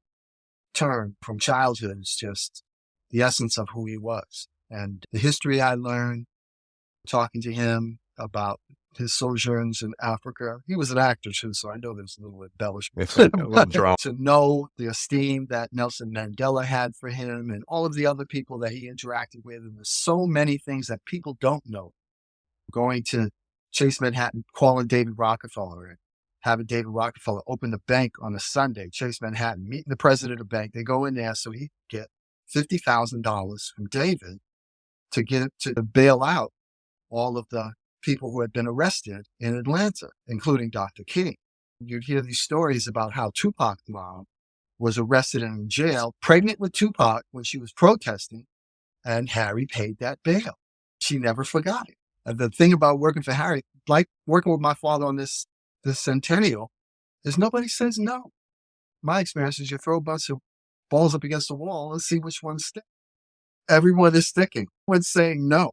B: term from childhood is just the essence of who he was. And the history I learned talking to him about his sojourns in Africa. He was an actor too, so I know there's a little embellishment. To know the esteem that Nelson Mandela had for him and all of the other people that he interacted with. And there's so many things that people don't know. Going to Chase Manhattan, calling David Rockefeller and having David Rockefeller open the bank on a Sunday, Chase Manhattan, meeting the president of the bank. They go in there so he could get $50,000 from David to bail out all of the people who had been arrested in Atlanta, including Dr. King. You'd hear these stories about how Tupac's mom was arrested and in jail, pregnant with Tupac when she was protesting, and Harry paid that bail. She never forgot it. And the thing about working for Harry, like working with my father on this centennial, is nobody says no. My experience is you throw a bunch of balls up against the wall and see which ones stick. Everyone is sticking. Everyone's saying no.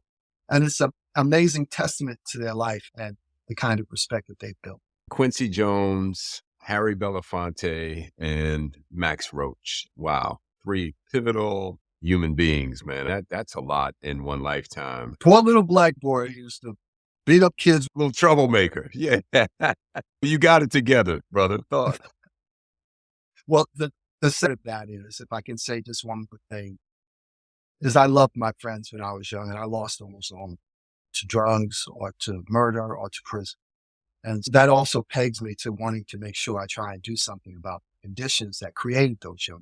B: And it's an amazing testament to their life and the kind of respect that they've built.
A: Quincy Jones, Harry Belafonte, and Max Roach. Wow. 3 pivotal human beings, man. That's a lot in one lifetime.
B: Poor little black boy used to beat up kids.
A: Little troublemaker. Yeah. You got it together, brother.
B: Well, the set of that is, if I can say just one thing, is I loved my friends when I was young, and I lost almost all to drugs or to murder or to prison. And that also pegs me to wanting to make sure I try and do something about conditions that created those young.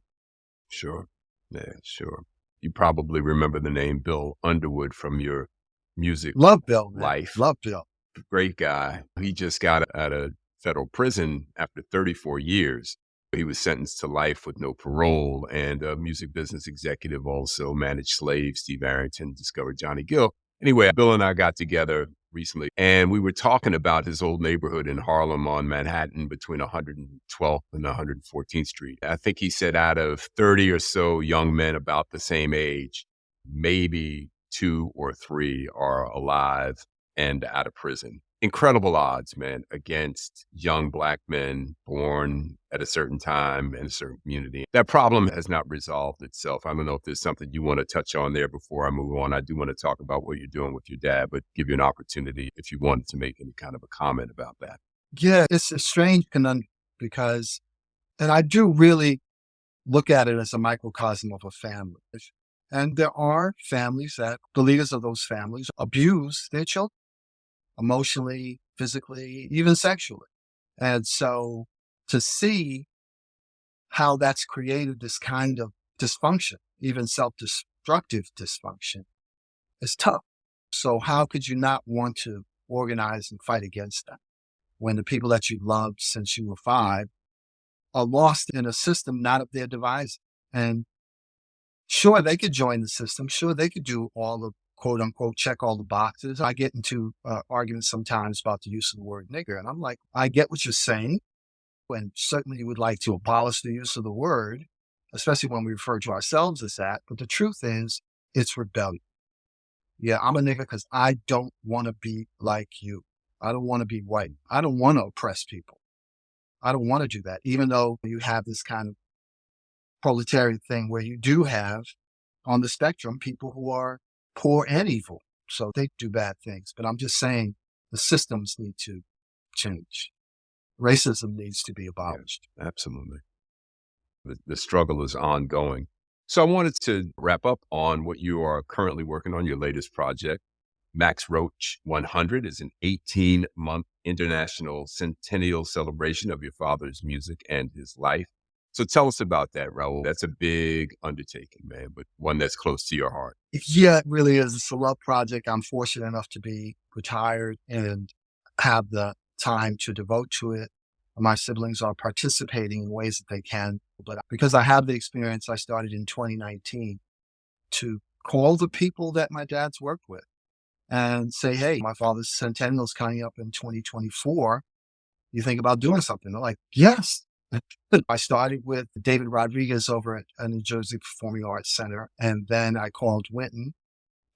A: Sure. Yeah, sure. You probably remember the name Bill Underwood from your music
B: Love Bill, man.
A: life.
B: Love Bill.
A: Great guy. He just got out of federal prison after 34 years. He was sentenced to life with no parole, and a music business executive, also managed slaves. Steve Arrington discovered Johnny Gill. Anyway, Bill and I got together recently, and we were talking about his old neighborhood in Harlem on Manhattan between 112th and 114th Street. I think he said out of 30 or so young men about the same age, maybe 2 or 3 are alive and out of prison. Incredible odds, man, against young Black men born at a certain time in a certain community. That problem has not resolved itself. I don't know if there's something you want to touch on there before I move on. I do want to talk about what you're doing with your dad, but give you an opportunity if you wanted to make any kind of a comment about that.
B: Yeah, it's a strange conundrum because, and I do really look at it as a microcosm of a family. And there are families that the leaders of those families abuse their children emotionally, physically, even sexually. And so to see how that's created this kind of dysfunction, even self-destructive dysfunction, is tough. So how could you not want to organize and fight against that when the people that you loved since you were 5 are lost in a system not of their devising? And sure, they could join the system. Sure, they could do all the quote unquote check all the boxes. I get into arguments sometimes about the use of the word nigger. And I'm like, I get what you're saying. And certainly would like to abolish the use of the word, especially when we refer to ourselves as that. But the truth is, it's rebellion. Yeah, I'm a nigger because I don't want to be like you. I don't want to be white. I don't want to oppress people. I don't want to do that, even though you have this kind of proletariat thing where you do have on the spectrum people who are poor and evil. So they do bad things. But I'm just saying the systems need to change. Racism needs to be abolished.
A: Yeah, absolutely. The struggle is ongoing. So I wanted to wrap up on what you are currently working on, your latest project. Max Roach 100 is an 18-month international centennial celebration of your father's music and his life. So tell us about that, Raoul. That's a big undertaking, man, but one that's close to your heart.
B: Yeah, it really is. It's a love project. I'm fortunate enough to be retired and have the time to devote to it. My siblings are participating in ways that they can. But because I have the experience, I started in 2019 to call the people that my dad's worked with and say, hey, my father's centennial is coming up in 2024. You think about doing something? They're like, yes. I started with David Rodriguez over at New Jersey Performing Arts Center, and then I called Winton.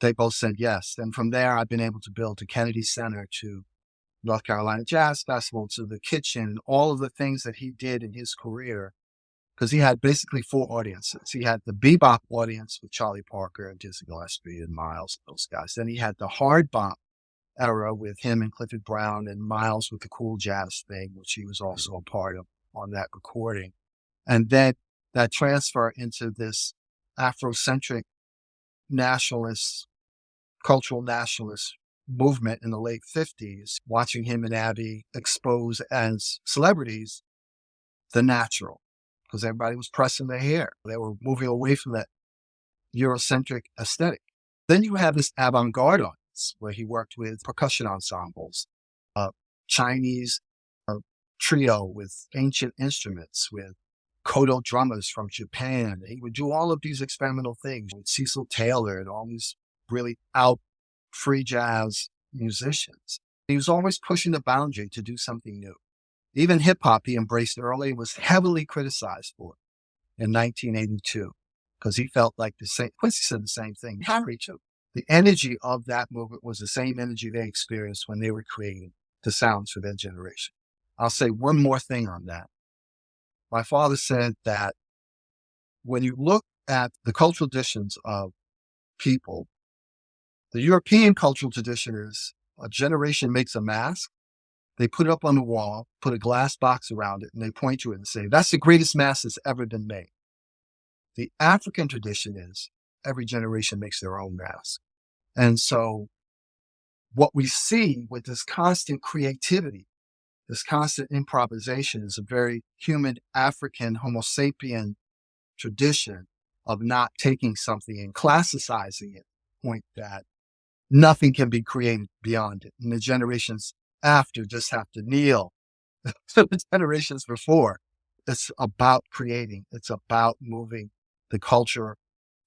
B: They both said yes. And from there, I've been able to build the Kennedy Center to North Carolina Jazz Festival to the Kitchen, all of the things that he did in his career, because he had basically 4 audiences. He had the bebop audience with Charlie Parker and Dizzy Gillespie and Miles, those guys. Then he had the hard bop era with him and Clifford Brown and Miles with the cool jazz thing, which he was also a part of on that recording. And then that transfer into this Afrocentric nationalist, cultural nationalist movement in the late 50s, watching him and Abby expose as celebrities the natural, because everybody was pressing their hair. They were moving away from that Eurocentric aesthetic. Then you have this avant-garde audience where he worked with percussion ensembles, Chinese trio with ancient instruments, with koto drummers from Japan. He would do all of these experimental things with Cecil Taylor and all these really out free jazz musicians. He was always pushing the boundary to do something new. Even hip hop he embraced early and was heavily criticized for in 1982 because he felt like the same. Quincy said the same thing. Harry too. The energy of that movement was the same energy they experienced when they were creating the sounds for their generation. I'll say one more thing on that. My father said that when you look at the cultural traditions of people, the European cultural tradition is a generation makes a mask, they put it up on the wall, put a glass box around it, and they point to it and say, that's the greatest mask that's ever been made. The African tradition is every generation makes their own mask. And so what we see with this constant creativity This constant improvisation is a very human African homo sapien tradition of not taking something and classicizing it, point that nothing can be created beyond it. And the generations after just have to kneel. So the generations before, it's about creating, it's about moving the culture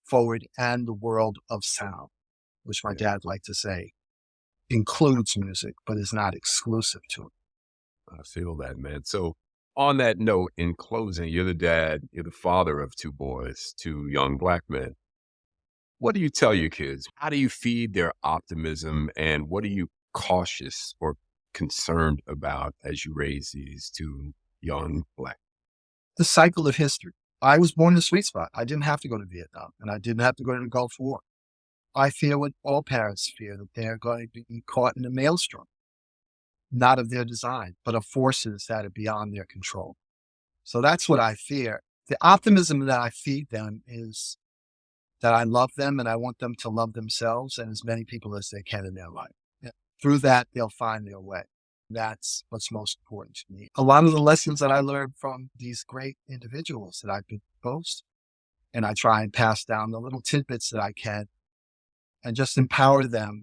B: forward and the world of sound, which my dad liked to say includes music, but is not exclusive to it.
A: I feel that, man. So, on that note, in closing, you're the dad, you're the father of two boys, two young Black men. What do you tell your kids? How do you feed their optimism? And what are you cautious or concerned about as you raise these two young Black?
B: The cycle of history. I was born in a sweet spot. I didn't have to go to Vietnam, and I didn't have to go to the Gulf War. I fear what all parents fear, that they're going to be caught in a maelstrom, not of their design, but of forces that are beyond their control. So that's what I fear. The optimism that I feed them is that I love them and I want them to love themselves and as many people as they can in their life. Yeah. Through that, they'll find their way. That's what's most important to me. A lot of the lessons that I learned from these great individuals that I've been exposed to, and I try and pass down the little tidbits that I can and just empower them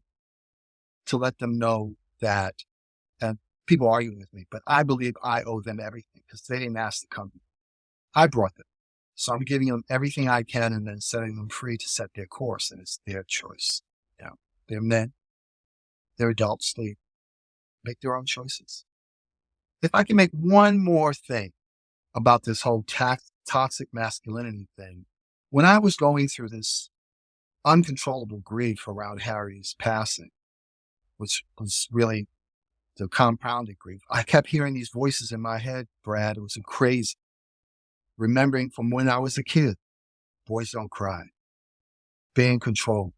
B: to let them know that, and people argue with me, but I believe I owe them everything because they didn't ask to come. I brought them. So I'm giving them everything I can and then setting them free to set their course, and it's their choice. You know, they're men, they're adults, they make their own choices. If I can make one more thing about this whole toxic masculinity thing, when I was going through this uncontrollable grief around Harry's passing, which was really the compounded grief, I kept hearing these voices in my head, Brad. It was crazy. Remembering from when I was a kid, boys don't cry. Be in control.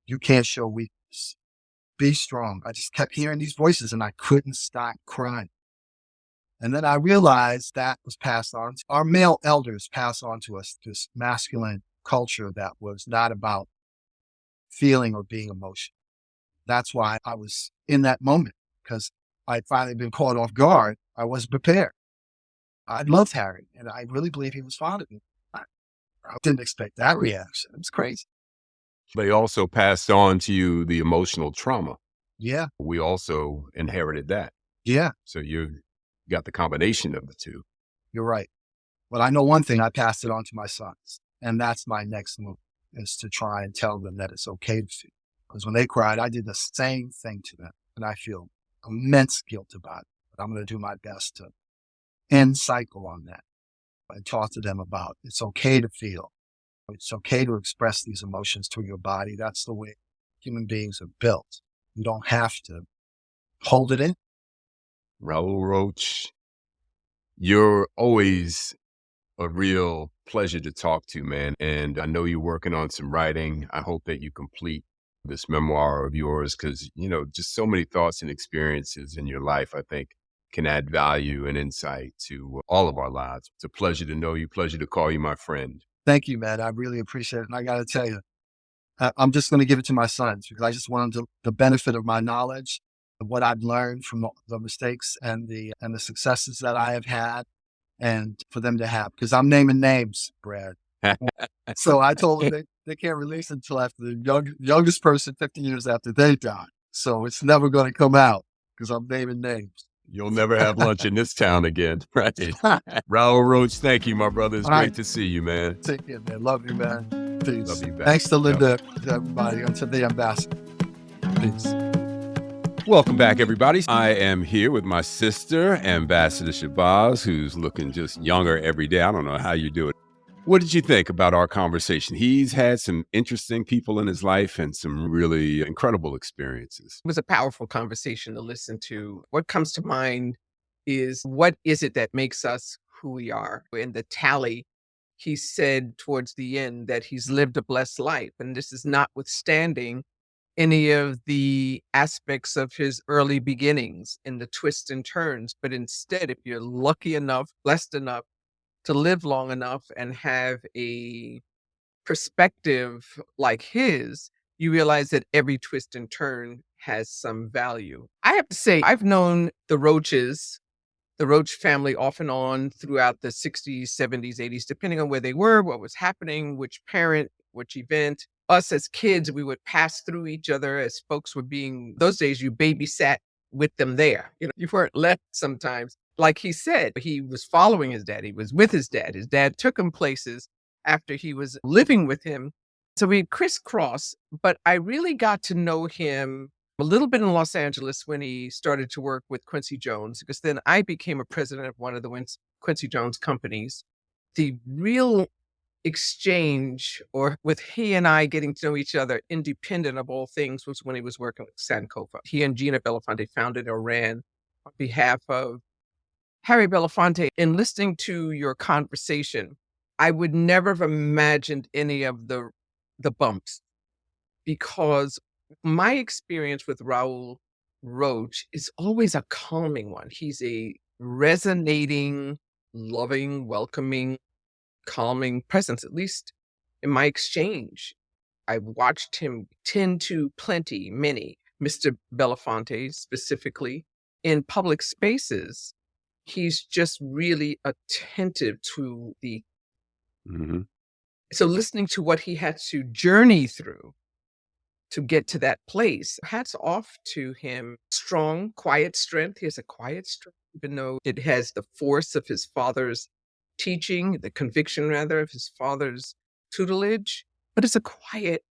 B: You can't show weakness. Be strong. I just kept hearing these voices and I couldn't stop crying. And then I realized that was passed on. Our male elders passed on to us this masculine culture that was not about feeling or being emotional. That's why I was in that moment, because I'd finally been caught off guard. I wasn't prepared. I loved Harry, and I really believe he was fond of me. I didn't expect that reaction. It was crazy.
A: They also passed on to you the emotional trauma.
B: Yeah.
A: We also inherited that.
B: Yeah.
A: So you got the combination of the two.
B: You're right. But I know one thing, I passed it on to my sons. And that's my next move, is to try and tell them that it's okay to feel. Because when they cried, I did the same thing to them. And I feel immense guilt about it. But I'm going to do my best to end cycle on that. I talk to them about it's okay to feel. It's okay to express these emotions through your body. That's the way human beings are built. You don't have to hold it in.
A: Raoul Roach, you're always a real pleasure to talk to, man. And I know you're working on some writing. I hope that you complete this memoir of yours because, just so many thoughts and experiences in your life, I think, can add value and insight to all of our lives. It's a pleasure to know you, pleasure to call you my friend.
B: Thank you, man. I really appreciate it. And I got to tell you, I'm just going to give it to my sons because I just want them the benefit of my knowledge, of what I've learned from the mistakes and the successes that I have had, and for them to have, because I'm naming names, Brad. So I told them they can't release it until after the youngest person 50 years after they die. So it's never going to come out because I'm naming names.
A: You'll never have lunch in this town again, right? Raoul Roach, thank you, my brother. It's great to see you, man.
B: Take care, man. Love you, man. Peace.
A: Love you back.
B: Thanks to Linda, to everybody, and to the ambassador. Peace.
A: Welcome back, everybody. I am here with my sister, Ambassador Shabazz, who's looking just younger every day. I don't know how you do it. What did you think about our conversation? He's had some interesting people in his life and some really incredible experiences.
C: It was a powerful conversation to listen to. What comes to mind is what is it that makes us who we are? In the tally, he said towards the end that he's lived a blessed life. And this is notwithstanding any of the aspects of his early beginnings and the twists and turns. But instead, if you're lucky enough, blessed enough to live long enough and have a perspective like his, you realize that every twist and turn has some value. I have to say, I've known the Roaches, the Roach family off and on throughout the 60s, 70s, 80s, depending on where they were, what was happening, which parent, which event. Us as kids, we would pass through each other as folks were being, those days you babysat with them there. You weren't left sometimes. Like he said, he was following his dad. He was with his dad. His dad took him places after he was living with him. So we crisscrossed, but I really got to know him a little bit in Los Angeles when he started to work with Quincy Jones, because then I became a president of one of the Quincy Jones companies. The real exchange, or with he and I getting to know each other independent of all things, was when he was working with Sankofa. He and Gina Belafonte founded or ran on behalf of Harry Belafonte. In listening to your conversation, I would never have imagined any of the bumps, because my experience with Raoul Roach is always a calming one. He's a resonating, loving, welcoming, calming presence, at least in my exchange. I've watched him tend to many, Mr. Belafonte specifically, in public spaces. He's just really attentive to the.
A: Mm-hmm.
C: So listening to what he had to journey through to get to that place, hats off to him. Strong, quiet strength. He has a quiet strength, even though it has the force of his father's teaching, the conviction rather of his father's tutelage, but it's a quiet,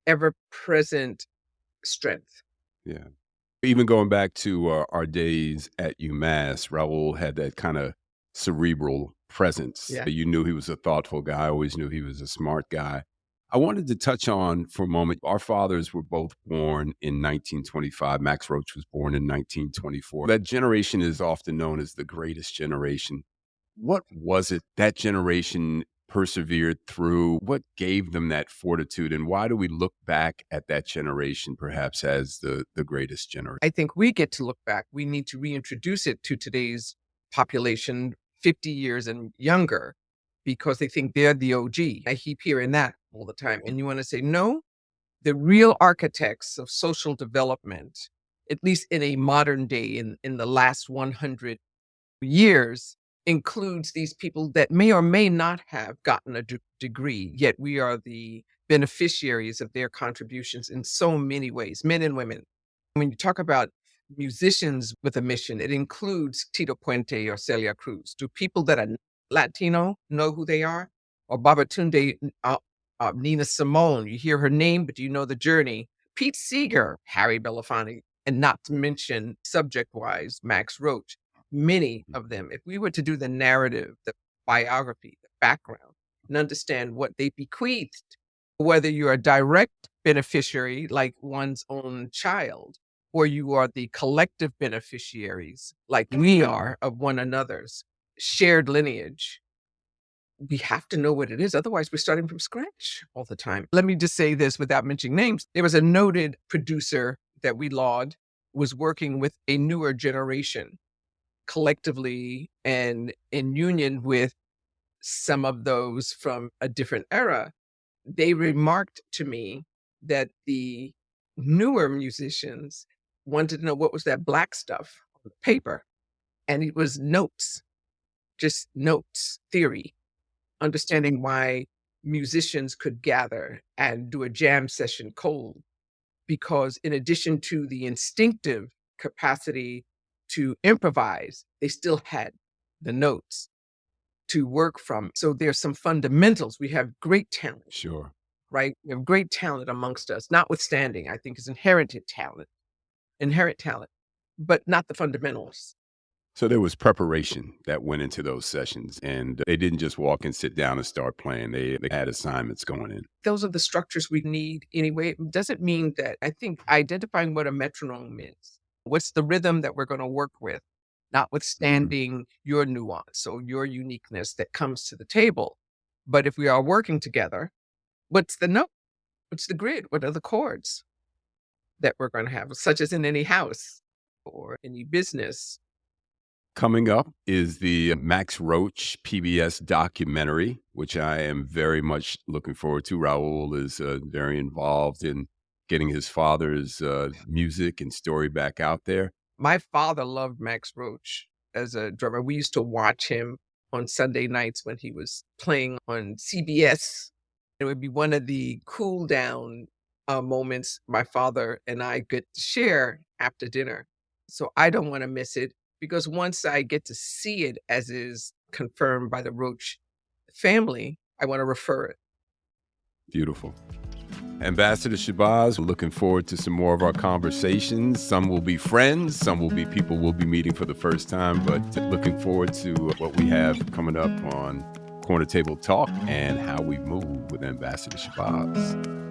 C: ever-present strength.
A: Yeah. Even going back to our days at UMass, Raul had that kind of cerebral presence.
C: Yeah.
A: You knew he was a thoughtful guy. I always knew he was a smart guy. I wanted to touch on for a moment, our fathers were both born in 1925. Max Roach was born in 1924. That generation is often known as the greatest generation. What was it that generation persevered through? What gave them that fortitude? And why do we look back at that generation perhaps as the greatest generation?
C: I think we get to look back. We need to reintroduce it to today's population, 50 years and younger, because they think they're the OG. I keep hearing that all the time. And you want to say, no, the real architects of social development, at least in a modern day, in the last 100 years, includes these people that may or may not have gotten a degree, yet we are the beneficiaries of their contributions in so many ways, men and women. When you talk about musicians with a mission, it includes Tito Puente or Celia Cruz. Do people that are Latino know who they are? Or Babatunde, Nina Simone, you hear her name, but do you know the journey? Pete Seeger, Harry Belafonte, and not to mention subject-wise, Max Roach. Many of them, if we were to do the narrative, the biography, the background, and understand what they bequeathed, whether you're a direct beneficiary like one's own child, or you are the collective beneficiaries like we are of one another's shared lineage, we have to know what it is. Otherwise, we're starting from scratch all the time. Let me just say this without mentioning names. There was a noted producer that we laud, was working with a newer generation collectively and in union with some of those from a different era. They remarked to me that the newer musicians wanted to know what was that black stuff on the paper. And it was notes, just notes, theory, understanding why musicians could gather and do a jam session cold. Because in addition to the instinctive capacity to improvise, they still had the notes to work from. So there's some fundamentals. We have great talent.
A: Sure.
C: Right? We have great talent amongst us, notwithstanding, I think, is inherent talent, but not the fundamentals.
A: So there was preparation that went into those sessions, and they didn't just walk and sit down and start playing. They had assignments going in.
C: Those are the structures we need anyway. It doesn't mean that. I think identifying what a metronome is, what's the rhythm that we're going to work with, notwithstanding your nuance or your uniqueness that comes to the table. But if we are working together, what's the note? What's the grid? What are the chords that we're going to have, such as in any house or any business?
A: Coming up is the Max Roach PBS documentary, which I am very much looking forward to. Raoul is very involved in getting his father's music and story back out there.
C: My father loved Max Roach as a drummer. We used to watch him on Sunday nights when he was playing on CBS. It would be one of the cool down moments my father and I get to share after dinner. So I don't want to miss it because once I get to see it, as is confirmed by the Roach family, I want to refer it.
A: Beautiful. Ambassador Shabazz, looking forward to some more of our conversations. Some will be friends, some will be people we'll be meeting for the first time, but looking forward to what we have coming up on Corner Table Talk and how we move with Ambassador Shabazz.